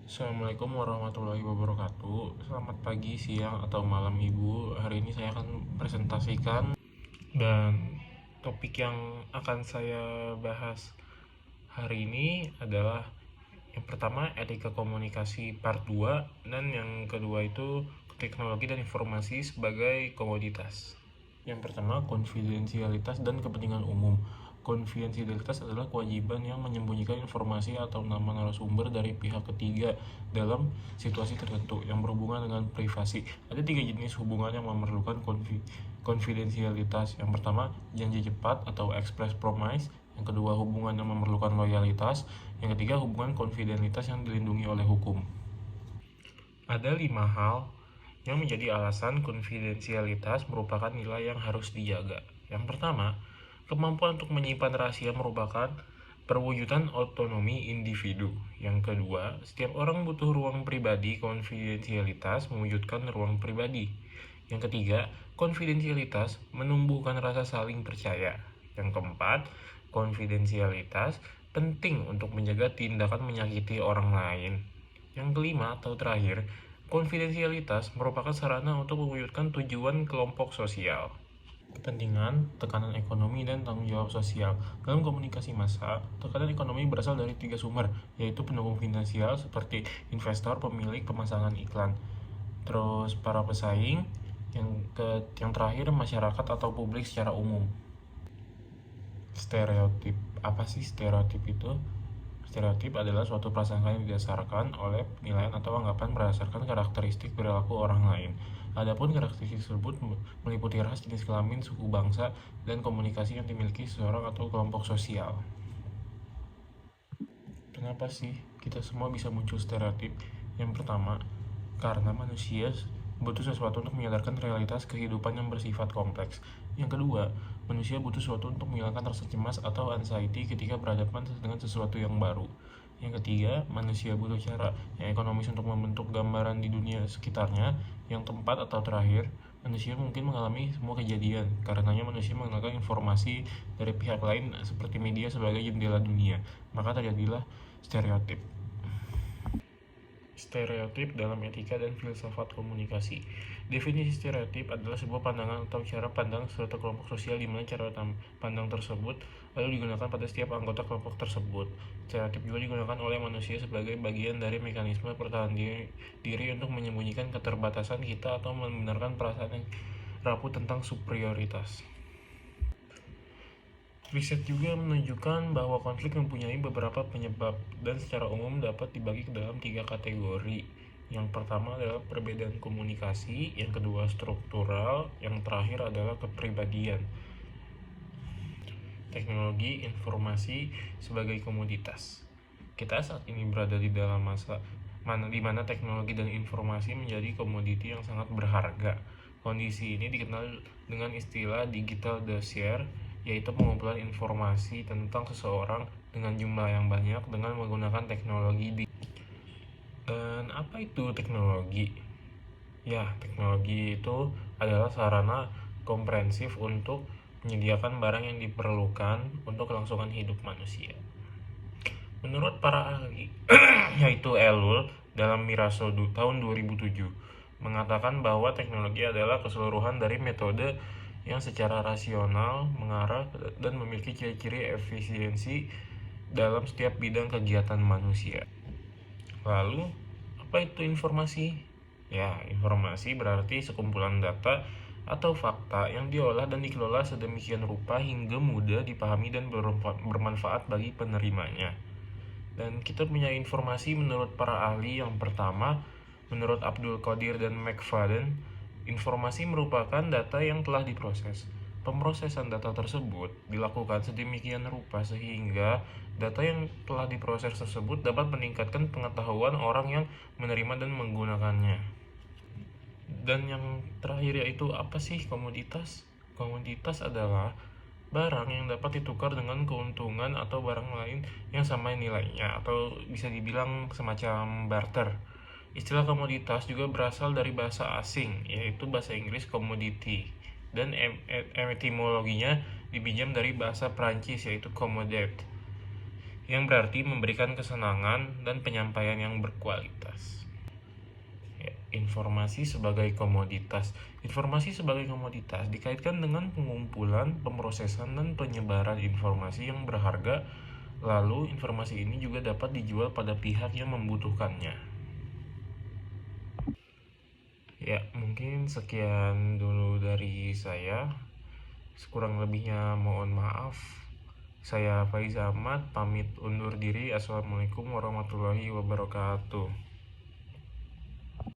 Assalamualaikum warahmatullahi wabarakatuh. Selamat pagi, siang, atau malam Ibu. Hari ini saya akan presentasikan dan topik yang akan saya bahas hari ini adalah yang pertama etika komunikasi part 2 dan yang kedua itu teknologi dan informasi sebagai komoditas. Yang pertama, konfidensialitas dan kepentingan umum. Konfidensialitas adalah kewajiban yang menyembunyikan informasi atau nama narasumber dari pihak ketiga dalam situasi tertentu yang berhubungan dengan privasi. Ada 3 jenis hubungan yang memerlukan konfidensialitas. Yang pertama, janji cepat atau express promise. Yang kedua, hubungan yang memerlukan loyalitas. Yang ketiga, hubungan konfidensialitas yang dilindungi oleh hukum. Ada 5 hal yang menjadi alasan konfidensialitas merupakan nilai yang harus dijaga. Yang pertama, kemampuan untuk menyimpan rahasia merupakan perwujudan otonomi individu. Yang kedua, setiap orang butuh ruang pribadi. Konfidensialitas mewujudkan ruang pribadi. Yang ketiga, konfidensialitas menumbuhkan rasa saling percaya. Yang keempat, konfidensialitas penting untuk menjaga tindakan menyakiti orang lain. Yang kelima atau terakhir, konfidensialitas merupakan sarana untuk mewujudkan tujuan kelompok sosial. Kepentingan, tekanan ekonomi, dan tanggung jawab sosial. Dalam komunikasi massa, tekanan ekonomi berasal dari 3 sumber, yaitu pendukung finansial seperti investor, pemilik, pemasangan iklan. Terus para pesaing, yang terakhir masyarakat atau publik secara umum. Stereotip. Apa sih stereotip itu? Stereotip adalah suatu prasangka yang didasarkan oleh penilaian atau anggapan berdasarkan karakteristik perilaku orang lain. Adapun karakteristik tersebut meliputi ras, jenis kelamin, suku, bangsa, dan komunikasi yang dimiliki seseorang atau kelompok sosial. Kenapa sih kita semua bisa muncul stereotip? Yang pertama, karena manusia butuh sesuatu untuk menyadarkan realitas kehidupan yang bersifat kompleks. Yang kedua, manusia butuh sesuatu untuk menghilangkan rasa cemas atau anxiety ketika berhadapan dengan sesuatu yang baru. Yang ketiga, manusia butuh cara yang ekonomis untuk membentuk gambaran di dunia sekitarnya. Yang keempat atau terakhir, manusia mungkin mengalami semua kejadian. Karenanya manusia mengenalkan informasi dari pihak lain seperti media sebagai jendela dunia. Maka terjadilah stereotip. Stereotip dalam etika dan filsafat komunikasi. Definisi stereotip adalah sebuah pandangan atau cara pandang suatu kelompok sosial di mana cara pandang tersebut lalu digunakan pada setiap anggota kelompok tersebut. Stereotip juga digunakan oleh manusia sebagai bagian dari mekanisme pertahanan diri untuk menyembunyikan keterbatasan kita atau membenarkan perasaan yang rapuh tentang superioritas. Riset juga menunjukkan bahwa konflik mempunyai beberapa penyebab dan secara umum dapat dibagi ke dalam 3 kategori. Yang pertama adalah perbedaan komunikasi, yang kedua struktural, yang terakhir adalah kepribadian. Teknologi informasi sebagai komoditas. Kita saat ini berada di dalam masa di mana teknologi dan informasi menjadi komoditi yang sangat berharga. Kondisi ini dikenal dengan istilah digital dossier, yaitu pengumpulan informasi tentang seseorang dengan jumlah yang banyak dengan menggunakan teknologi. Dan apa itu teknologi? Ya, teknologi itu adalah sarana komprehensif untuk menyediakan barang yang diperlukan untuk kelangsungan hidup manusia. Menurut para ahli, yaitu Ellul dalam Miraso tahun 2007, mengatakan bahwa teknologi adalah keseluruhan dari metode yang secara rasional mengarah dan memiliki ciri-ciri efisiensi dalam setiap bidang kegiatan manusia. Lalu, apa itu informasi? Ya, informasi berarti sekumpulan data atau fakta yang diolah dan dikelola sedemikian rupa hingga mudah dipahami dan bermanfaat bagi penerimanya. Dan kita punya informasi menurut para ahli. Yang pertama, menurut Abdul Qadir dan McFadden, informasi merupakan data yang telah diproses. Pemrosesan data tersebut dilakukan sedemikian rupa sehingga data yang telah diproses tersebut dapat meningkatkan pengetahuan orang yang menerima dan menggunakannya. Dan yang terakhir yaitu apa sih komoditas? Komoditas adalah barang yang dapat ditukar dengan keuntungan atau barang lain yang sama nilainya, atau bisa dibilang semacam barter. Istilah komoditas juga berasal dari bahasa asing, yaitu bahasa Inggris commodity, dan etimologinya dipinjam dari bahasa Prancis, yaitu commodite, yang berarti memberikan kesenangan dan penyampaian yang berkualitas. Informasi sebagai komoditas. Informasi sebagai komoditas dikaitkan dengan pengumpulan, pemrosesan, dan penyebaran informasi yang berharga. Lalu, informasi ini juga dapat dijual pada pihak yang membutuhkannya. Ya, mungkin sekian dulu dari saya. Sekurang lebihnya mohon maaf. Saya Faiz Ahmad, pamit undur diri. Assalamualaikum warahmatullahi wabarakatuh.